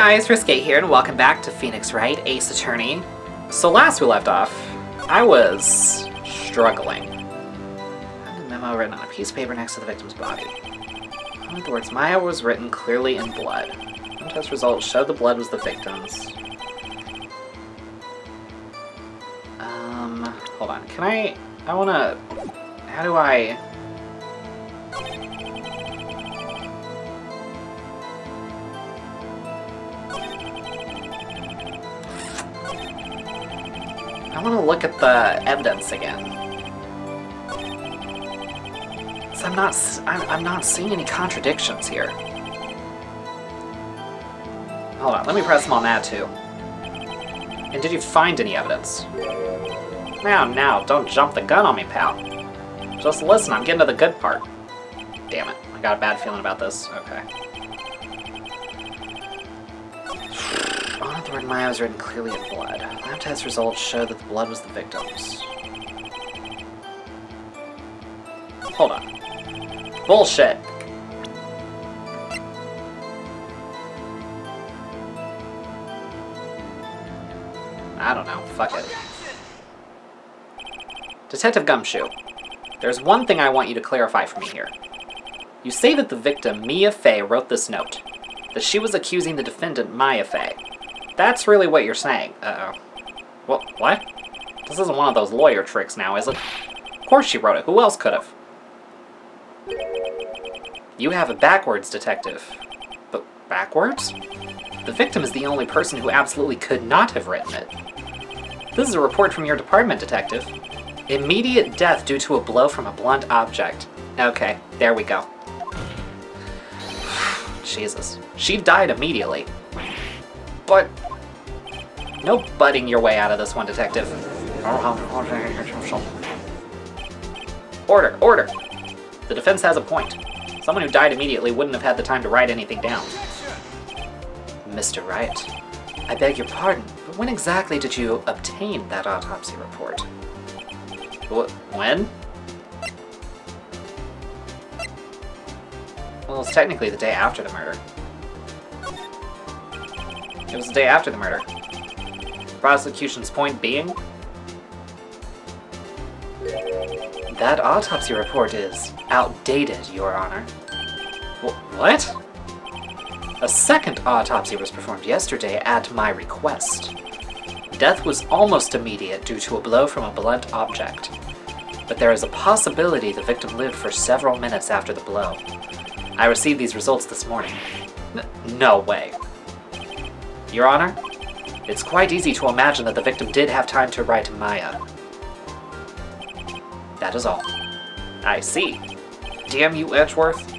guys, Risque here, and welcome back to Phoenix Wright, Ace Attorney. So last we left off, I was struggling. I had a memo written on a piece of paper next to the victim's body. On the words, Maya was written clearly in blood. One test results showed the blood was the victim's. Hold on, how do I... I want to look at the evidence again. So I'm not seeing any contradictions here. Hold on, let me press them on that too. And did you find any evidence? Now, don't jump the gun on me, pal. Just listen, I'm getting to the good part. Damn it, I got a bad feeling about this. Okay. On the word Maya was written clearly in blood. Lab test results showed that the blood was the victim's. Hold on. Bullshit! I don't know. Fuck it. Detective Gumshoe, there's one thing I want you to clarify for me here. You say that the victim, Mia Fey, wrote this note. That she was accusing the defendant, Maya Fey. That's really what you're saying. Uh-oh. Well, what? This isn't one of those lawyer tricks now, is it? Of course she wrote it. Who else could have? You have it backwards, Detective. But backwards? The victim is the only person who absolutely could not have written it. This is a report from your department, Detective. Immediate death due to a blow from a blunt object. Okay, there we go. Jesus. She died immediately. But... no butting your way out of this one, Detective. Order, order! The defense has a point. Someone who died immediately wouldn't have had the time to write anything down. Mr. Wright, I beg your pardon, but when exactly did you obtain that autopsy report? When? Well, it's technically the day after the murder. It was the day after the murder. Prosecution's point being? That autopsy report is outdated, Your Honor. What? A second autopsy was performed yesterday at my request. Death was almost immediate due to a blow from a blunt object. But there is a possibility the victim lived for several minutes after the blow. I received these results this morning. No way. Your Honor, it's quite easy to imagine that the victim did have time to write Maya. That is all. I see. Damn you, Edgeworth.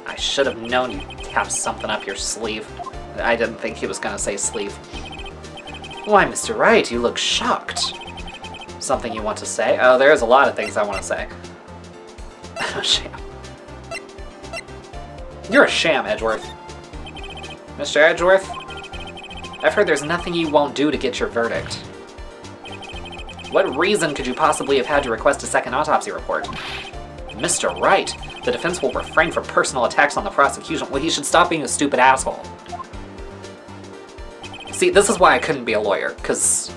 I should have known you'd have something up your sleeve. I didn't think he was gonna say sleeve. Why, Mr. Wright, you look shocked. Something you want to say? Oh, there's a lot of things I want to say. A sham. You're a sham, Edgeworth. Mr. Edgeworth, I've heard there's nothing you won't do to get your verdict. What reason could you possibly have had to request a second autopsy report? Mr. Wright, the defense will refrain from personal attacks on the prosecution. Well, he should stop being a stupid asshole. See, this is why I couldn't be a lawyer, because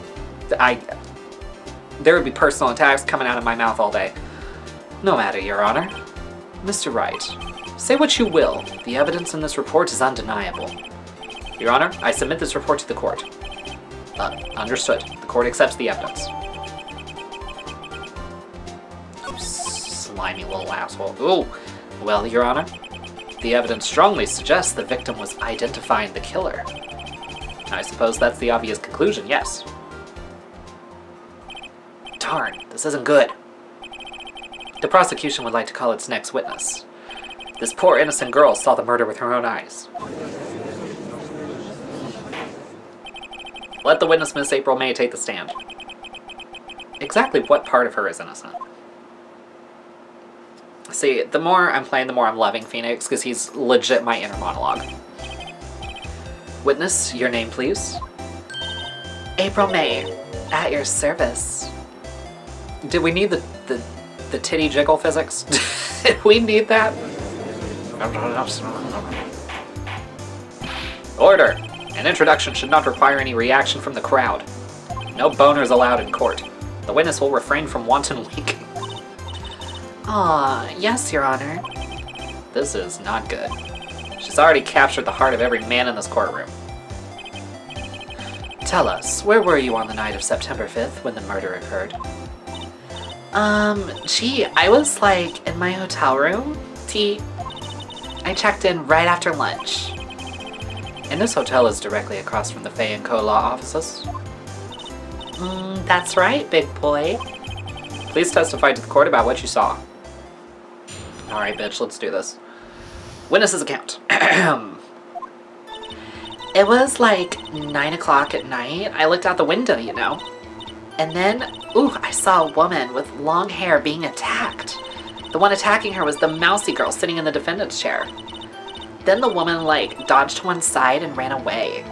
there would be personal attacks coming out of my mouth all day. No matter, Your Honor. Mr. Wright, say what you will, the evidence in this report is undeniable. Your Honor, I submit this report to the court. Understood. The court accepts the evidence. You slimy little asshole. Ooh. Well, Your Honor, the evidence strongly suggests the victim was identifying the killer. I suppose that's the obvious conclusion, yes. Darn, this isn't good. The prosecution would like to call its next witness. This poor innocent girl saw the murder with her own eyes. Let the witness, Miss April May, take the stand. Exactly what part of her is innocent? See, the more I'm playing, the more I'm loving Phoenix, because he's legit my inner monologue. Witness, your name, please. April May, at your service. Did we need the titty jiggle physics? Did we need that? Order! An introduction should not require any reaction from the crowd. No boners allowed in court. The witness will refrain from wanton winking. Aw, yes, Your Honor. This is not good. She's already captured the heart of every man in this courtroom. Tell us, where were you on the night of September 5th when the murder occurred? Gee, I was, like, in my hotel room. I checked in right after lunch. And this hotel is directly across from the Fay & Co. law offices? That's right, big boy. Please testify to the court about what you saw. Alright, bitch, let's do this. Witness's account. It was like 9 o'clock at night. I looked out the window, you know. And then, I saw a woman with long hair being attacked. The one attacking her was the mousy girl sitting in the defendant's chair. Then the woman, like, dodged to one side and ran away.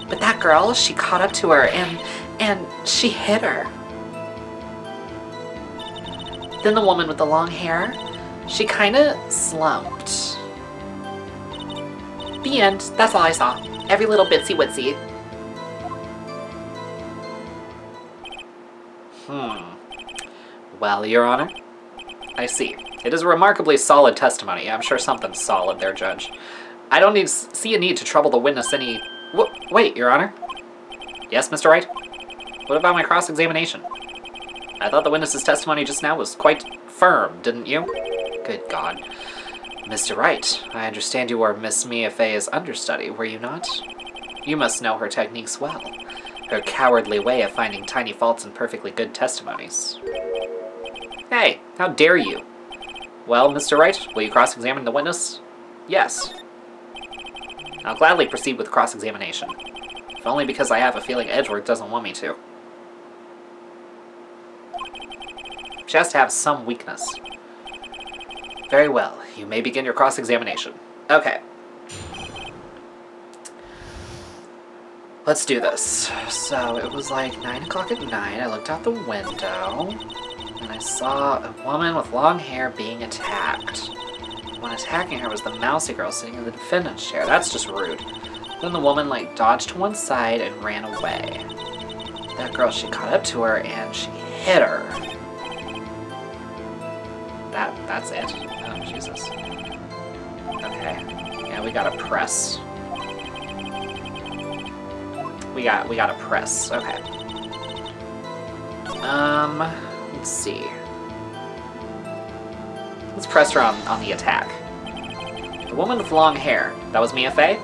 But that girl, she caught up to her and she hit her. Then the woman with the long hair, she kinda slumped. The end. That's all I saw. Every little bitsy-witsy. Well, Your Honor, I see. It is a remarkably solid testimony. I'm sure something's solid there, Judge. I don't see a need to trouble the witness any... Wait, Your Honor. Yes, Mr. Wright? What about my cross-examination? I thought the witness's testimony just now was quite firm, didn't you? Good God. Mr. Wright, I understand you were Miss Mia Fey's understudy, were you not? You must know her techniques well. Her cowardly way of finding tiny faults in perfectly good testimonies. Hey, how dare you? Well, Mr. Wright, will you cross-examine the witness? Yes. I'll gladly proceed with cross-examination. If only because I have a feeling Edgeworth doesn't want me to. She has to have some weakness. Very well, you may begin your cross-examination. Okay. Let's do this. So, it was like 9 o'clock at night. I looked out the window, and I saw a woman with long hair being attacked. The one attacking her was the mousy girl sitting in the defendant's chair. That's just rude. Then the woman, like, dodged to one side and ran away. That girl, she caught up to her, and she hit her. That's it. Oh, Jesus. Okay. Yeah, we gotta press. We gotta press. Okay. Let's see. Let's press her on the attack. The woman with long hair. That was Mia Fey?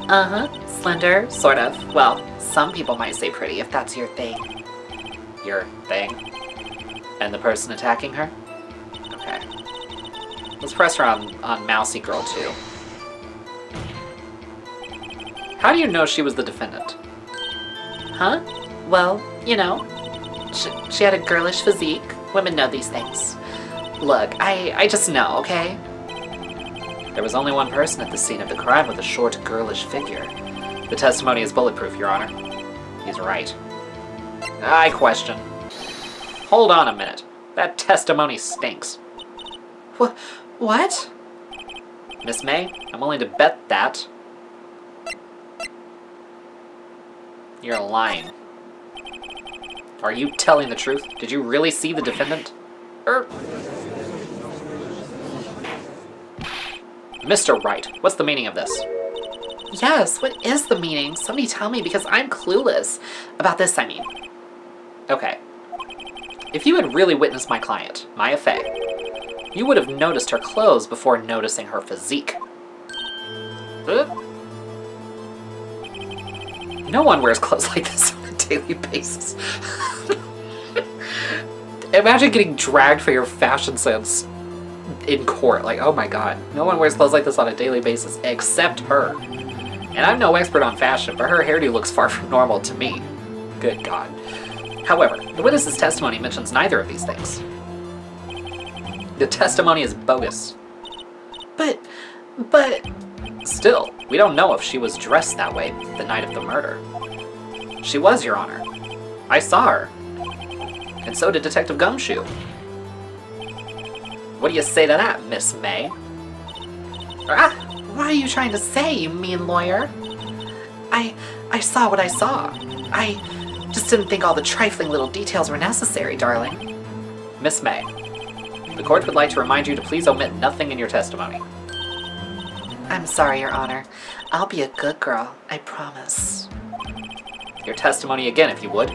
Uh-huh. Slender, sort of. Well, some people might say pretty, if that's your thing. Your thing? And the person attacking her? Okay. Let's press her on Mousy Girl, too. How do you know she was the defendant? Huh? Well, you know, she had a girlish physique. Women know these things. Look, I just know, okay? There was only one person at the scene of the crime with a short, girlish figure. The testimony is bulletproof, Your Honor. He's right. I question. Hold on a minute. That testimony stinks. What? Miss May, I'm willing to bet that you're lying. Are you telling the truth? Did you really see the defendant? Mr. Wright, what's the meaning of this? Yes, what is the meaning? Somebody tell me, because I'm clueless. About this, I mean. Okay. If you had really witnessed my client, Mia Fey, you would have noticed her clothes before noticing her physique. No one wears clothes like this on a daily basis. Imagine getting dragged for your fashion sense in court. Like, oh my god. No one wears clothes like this on a daily basis except her. And I'm no expert on fashion, but her hairdo looks far from normal to me. Good god. However, the witness's testimony mentions neither of these things. The testimony is bogus. But... Still, we don't know if she was dressed that way the night of the murder. She was, Your Honor. I saw her. And so did Detective Gumshoe. What do you say to that, Miss May? What are you trying to say, you mean lawyer? I saw what I saw. I just didn't think all the trifling little details were necessary, darling. Miss May, the court would like to remind you to please omit nothing in your testimony. I'm sorry, Your Honor. I'll be a good girl, I promise. Your testimony again, if you would.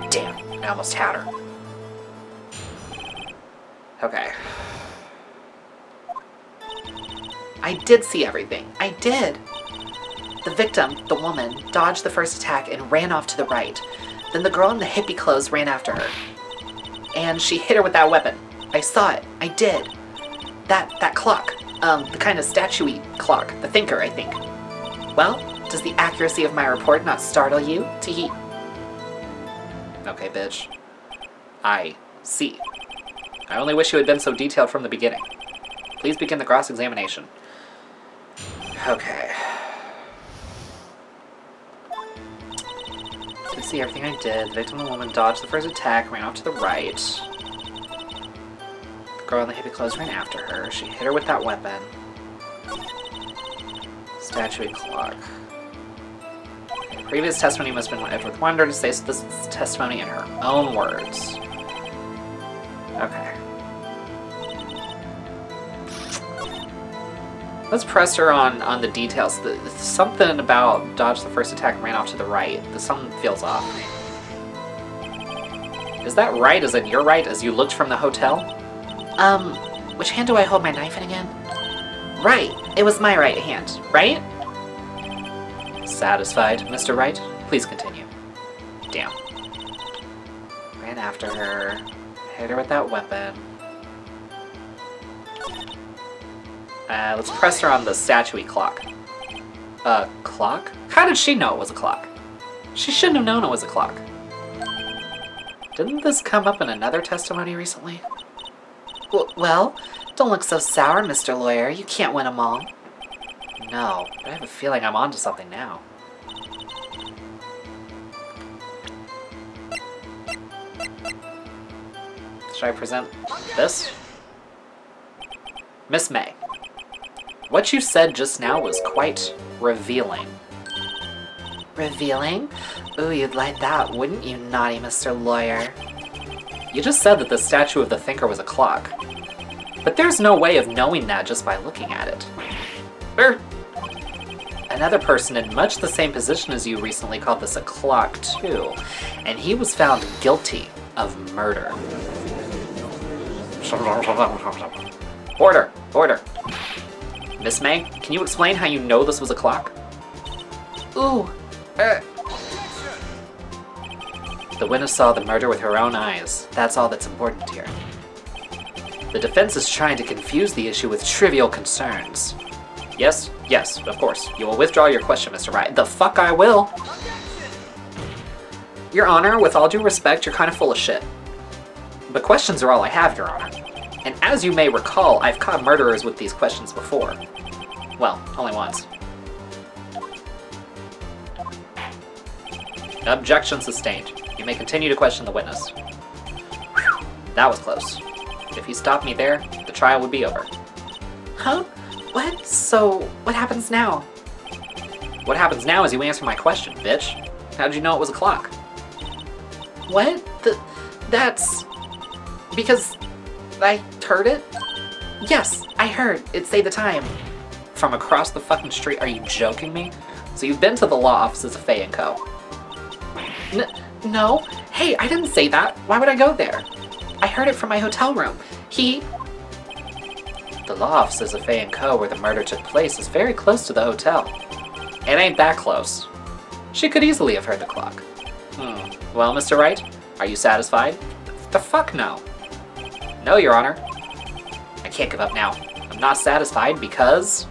Damn, I almost had her. Okay. I did see everything. I did. The victim, the woman, dodged the first attack and ran off to the right. Then the girl in the hippie clothes ran after her. And she hit her with that weapon. I saw it. I did. That clock. The kind of statue-y clock. The thinker, I think. Well, does the accuracy of my report not startle you? Tee-hee. Okay, bitch. I see. I only wish you had been so detailed from the beginning. Please begin the cross-examination. Okay. You see everything I did. The victim, the woman, dodged the first attack, ran off to the right. The girl in the hippie clothes ran after her. She hit her with that weapon. Statue clock. The previous testimony must have been what Edward wanted her to say, so this is testimony in her own words. Okay. Let's press her on the details. Something about dodge the first attack and ran off to the right. Something feels off. Is that right? Is it your right as you looked from the hotel? Which hand do I hold my knife in again? Right. It was my right hand, right? Satisfied, Mr. Wright? Please continue. Damn. Ran after her. Hit her with that weapon. Let's press her on the statue-y clock. A clock? How did she know it was a clock? She shouldn't have known it was a clock. Didn't this come up in another testimony recently? Well, don't look so sour, Mr. Lawyer. You can't win them all. No, but I have a feeling I'm onto something now. Should I present this? Miss May, what you said just now was quite revealing. Revealing? Ooh, you'd like that, wouldn't you, naughty Mr. Lawyer? You just said that the statue of the thinker was a clock. But there's no way of knowing that just by looking at it. Another person in much the same position as you recently called this a clock, too. And he was found guilty of murder. Order! Order! Miss May, can you explain how you know this was a clock? Ooh. The witness saw the murder with her own eyes. That's all that's important here. The defense is trying to confuse the issue with trivial concerns. Yes, of course. You will withdraw your question, Mr. Wright. The fuck I will! Your Honor, with all due respect, you're kind of full of shit. But questions are all I have, Your Honor. And as you may recall, I've caught murderers with these questions before. Well, only once. Objection sustained. You may continue to question the witness. Whew, that was close. If he stopped me there, the trial would be over. Huh? What? So, what happens now? What happens now is you answer my question, bitch. How did you know it was a clock? What? That's... because I heard it? Yes, I heard it say the time. From across the fucking street? Are you joking me? So you've been to the law offices of Faye & Co. No. Hey, I didn't say that. Why would I go there? I heard it from my hotel room. The law offices of Faye & Co. where the murder took place is very close to the hotel. It ain't that close. She could easily have heard the clock. Well, Mr. Wright, are you satisfied? The fuck no. No, Your Honor. I can't give up now. I'm not satisfied because...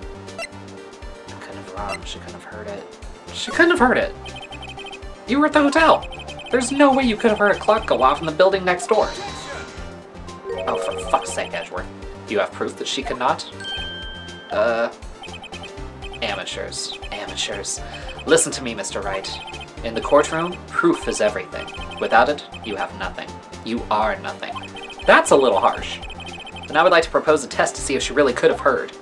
I couldn't have wrong. She couldn't have heard it. She couldn't have heard it. You were at the hotel. There's no way you could have heard a clock go off in the building next door. Oh, for fuck's sake, Edgeworth. Do you have proof that she could not? Amateurs. Amateurs. Listen to me, Mr. Wright. In the courtroom, proof is everything. Without it, you have nothing. You are nothing. That's a little harsh. Then I would like to propose a test to see if she really could have heard.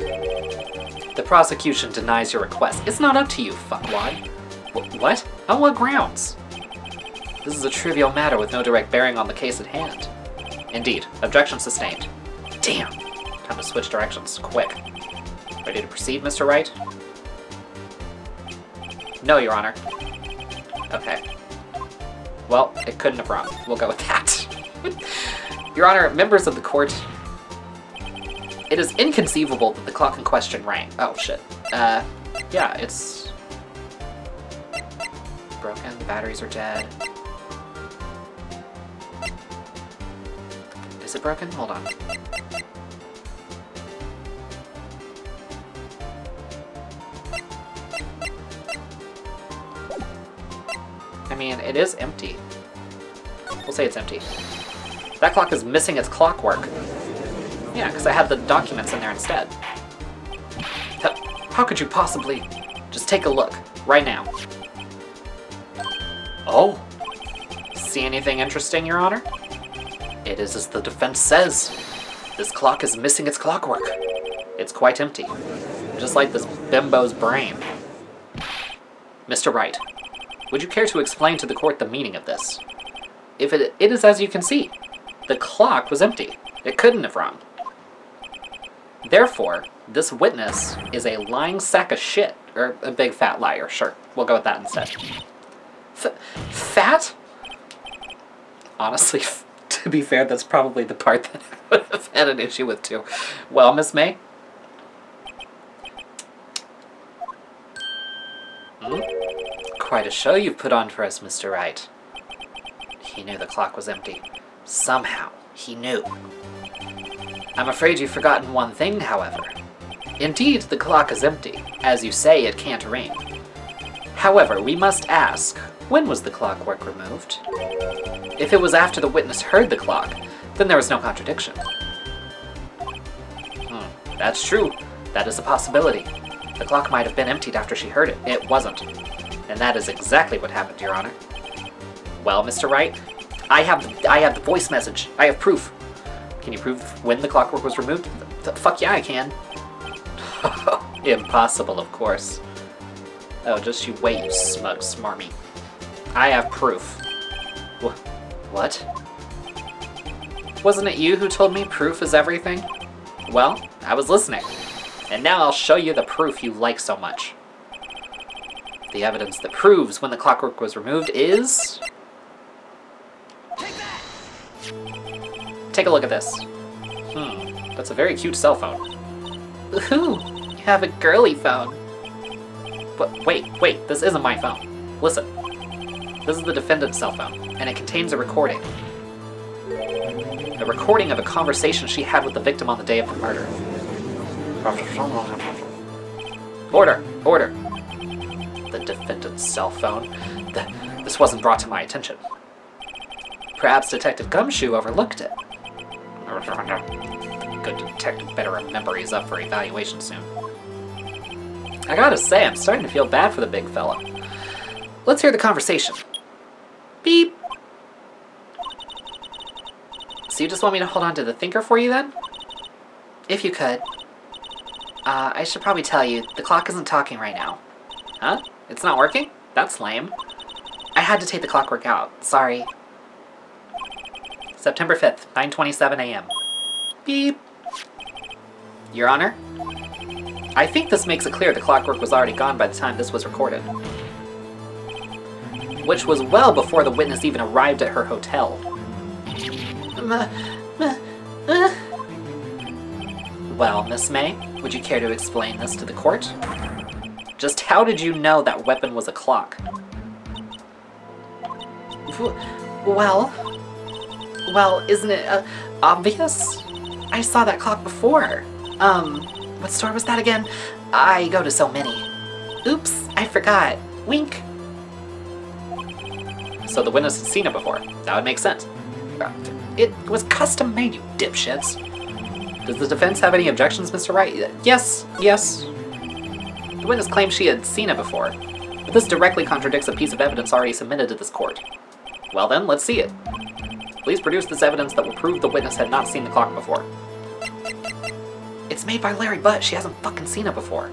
The prosecution denies your request. It's not up to you, fuckwad. What? On what grounds? This is a trivial matter with no direct bearing on the case at hand. Indeed. Objection sustained. Damn! Time to switch directions. Quick. Ready to proceed, Mr. Wright? No, Your Honor. Okay. Well, it couldn't have rung. We'll go with that. Your Honor, members of the court, it is inconceivable that the clock in question rang. Oh, shit. Yeah, it's broken. The batteries are dead. Is it broken? Hold on. I mean, it is empty. We'll say it's empty. That clock is missing its clockwork. Yeah, because I had the documents in there instead. How could you possibly... Just take a look. Right now. Oh. See anything interesting, Your Honor? It is as the defense says. This clock is missing its clockwork. It's quite empty. Just like this bimbo's brain. Mr. Wright, would you care to explain to the court the meaning of this? If it is as you can see. The clock was empty. It couldn't have rung. Therefore, this witness is a lying sack of shit. Or a big fat liar. Sure, we'll go with that instead. Fat? Honestly, to be fair, that's probably the part that I would have had an issue with too. Well, Miss May? Quite a show you've put on for us, Mr. Wright. He knew the clock was empty. Somehow, he knew. I'm afraid you've forgotten one thing, however. Indeed, the clock is empty. As you say, it can't ring. However, we must ask, when was the clockwork removed? If it was after the witness heard the clock, then there was no contradiction. That's true. That is a possibility. The clock might have been emptied after she heard it. It wasn't. And that is exactly what happened, Your Honor. Well, Mr. Wright, I have the voice message. I have proof. Can you prove when the clockwork was removed? Fuck yeah, I can. Impossible, of course. Oh, just you wait, you smug smarmy. I have proof. What? Wasn't it you who told me proof is everything? Well, I was listening. And now I'll show you the proof you like so much. The evidence that proves when the clockwork was removed is... Take a look at this. That's a very cute cell phone. Ooh, you have a girly phone. But wait, this isn't my phone. Listen. This is the defendant's cell phone, and it contains a recording. A recording of a conversation she had with the victim on the day of the murder. Order! Order! The defendant's cell phone. This wasn't brought to my attention. Perhaps Detective Gumshoe overlooked it. Good detective better remember he's up for evaluation soon. I gotta say, I'm starting to feel bad for the big fella. Let's hear the conversation. Beep! So you just want me to hold on to the thinker for you then? If you could. I should probably tell you, the clock isn't talking right now. Huh? It's not working? That's lame. I had to take the clockwork out. Sorry. September 5th, 9:27 a.m. Beep. Your Honor? I think this makes it clear the clockwork was already gone by the time this was recorded. Which was well before the witness even arrived at her hotel. Well, Miss May, would you care to explain this to the court? Just how did you know that weapon was a clock? Well, isn't it obvious? I saw that clock before. What store was that again? I go to so many. Oops, I forgot. Wink. So the witness had seen it before. That would make sense. It was custom made, you dipshits. Does the defense have any objections, Mr. Wright? Yes. The witness claims she had seen it before, but this directly contradicts a piece of evidence already submitted to this court. Well then, let's see it. Please produce this evidence that will prove the witness had not seen the clock before. It's made by Larry Butt. She hasn't fucking seen it before.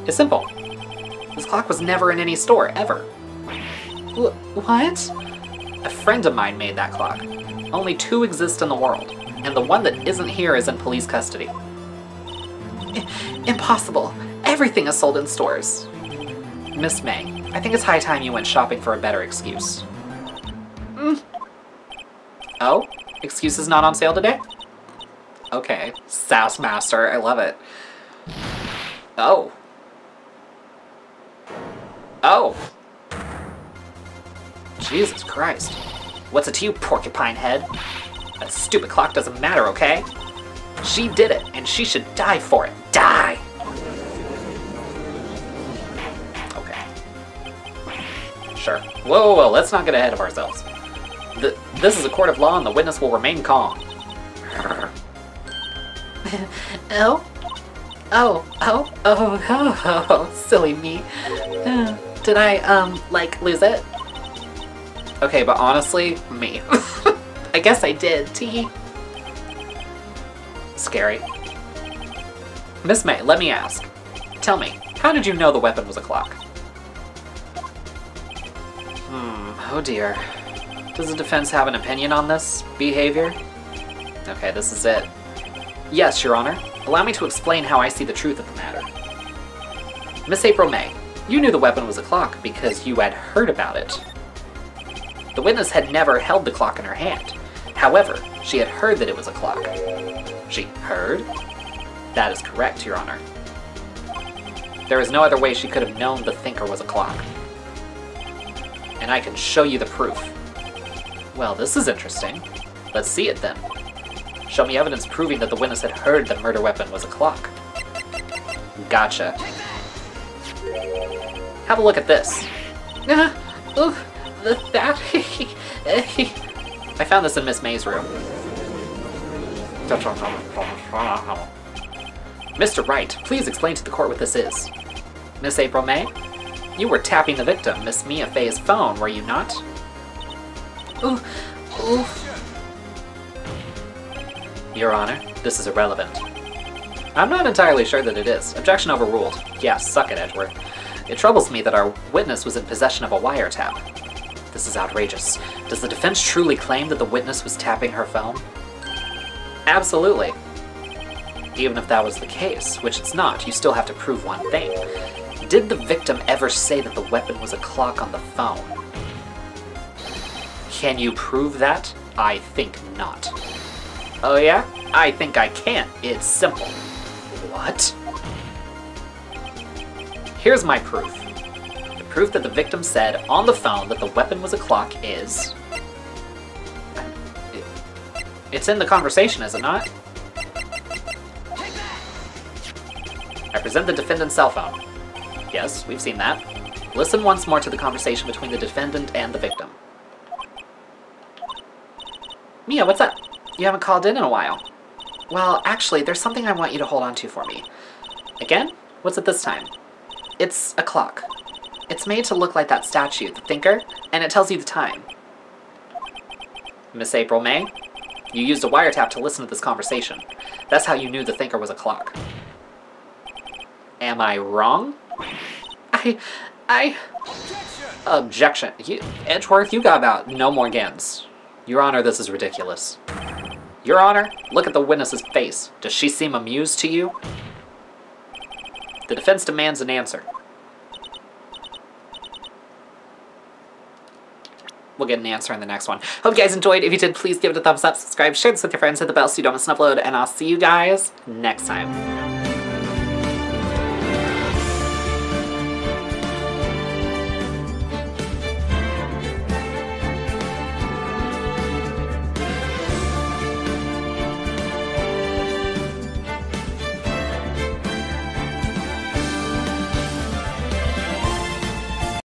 It's simple. This clock was never in any store, ever. What? A friend of mine made that clock. Only 2 exist in the world, and the one that isn't here is in police custody. Impossible. Everything is sold in stores. Miss May, I think it's high time you went shopping for a better excuse. Oh? Excuse is not on sale today? Okay. Sass Master, I love it. Oh. Oh. Jesus Christ. What's it to you, porcupine head? That stupid clock doesn't matter, okay? She did it, and she should die for it. Die! Okay. Sure. Whoa, let's not get ahead of ourselves. This is a court of law, and the witness will remain calm. Oh, silly me. Did I, lose it? Okay, but honestly, me. I guess I did, tee. Scary. Miss May, let me ask. Tell me, how did you know the weapon was a clock? Oh dear. Does the defense have an opinion on this behavior? Okay, this is it. Yes, Your Honor. Allow me to explain how I see the truth of the matter. Miss April May, you knew the weapon was a clock because you had heard about it. The witness had never held the clock in her hand. However, she had heard that it was a clock. She heard? That is correct, Your Honor. There is no other way she could have known the thinker was a clock. And I can show you the proof. Well, this is interesting. Let's see it then. Show me evidence proving that the witness had heard the murder weapon was a clock. Gotcha. Have a look at this. I found this in Miss May's room. Mr. Wright, please explain to the court what this is. Miss April May, you were tapping the victim, Miss Mia Fey's phone, were you not? Your Honor, this is irrelevant. I'm not entirely sure that it is. Objection overruled. Yeah, suck it, Edgeworth. It troubles me that our witness was in possession of a wiretap. This is outrageous. Does the defense truly claim that the witness was tapping her phone? Absolutely. Even if that was the case, which it's not, you still have to prove one thing. Did the victim ever say that the weapon was a clock on the phone? Can you prove that? I think not. Oh yeah? I think I can. It's simple. What? Here's my proof. The proof that the victim said on the phone that the weapon was a clock is... It's in the conversation, is it not? I present the defendant's cell phone. Yes, we've seen that. Listen once more to the conversation between the defendant and the victim. Mia, what's up? You haven't called in a while. Well, actually, there's something I want you to hold on to for me. Again? What's it this time? It's a clock. It's made to look like that statue, the thinker, and it tells you the time. Miss April May, you used a wiretap to listen to this conversation. That's how you knew the thinker was a clock. Am I wrong? Objection. Edgeworth, you got about no more games. Your Honor, this is ridiculous. Your Honor, look at the witness's face. Does she seem amused to you? The defense demands an answer. We'll get an answer in the next one. Hope you guys enjoyed. If you did, please give it a thumbs up, subscribe, share this with your friends, hit the bell so you don't miss an upload, and I'll see you guys next time.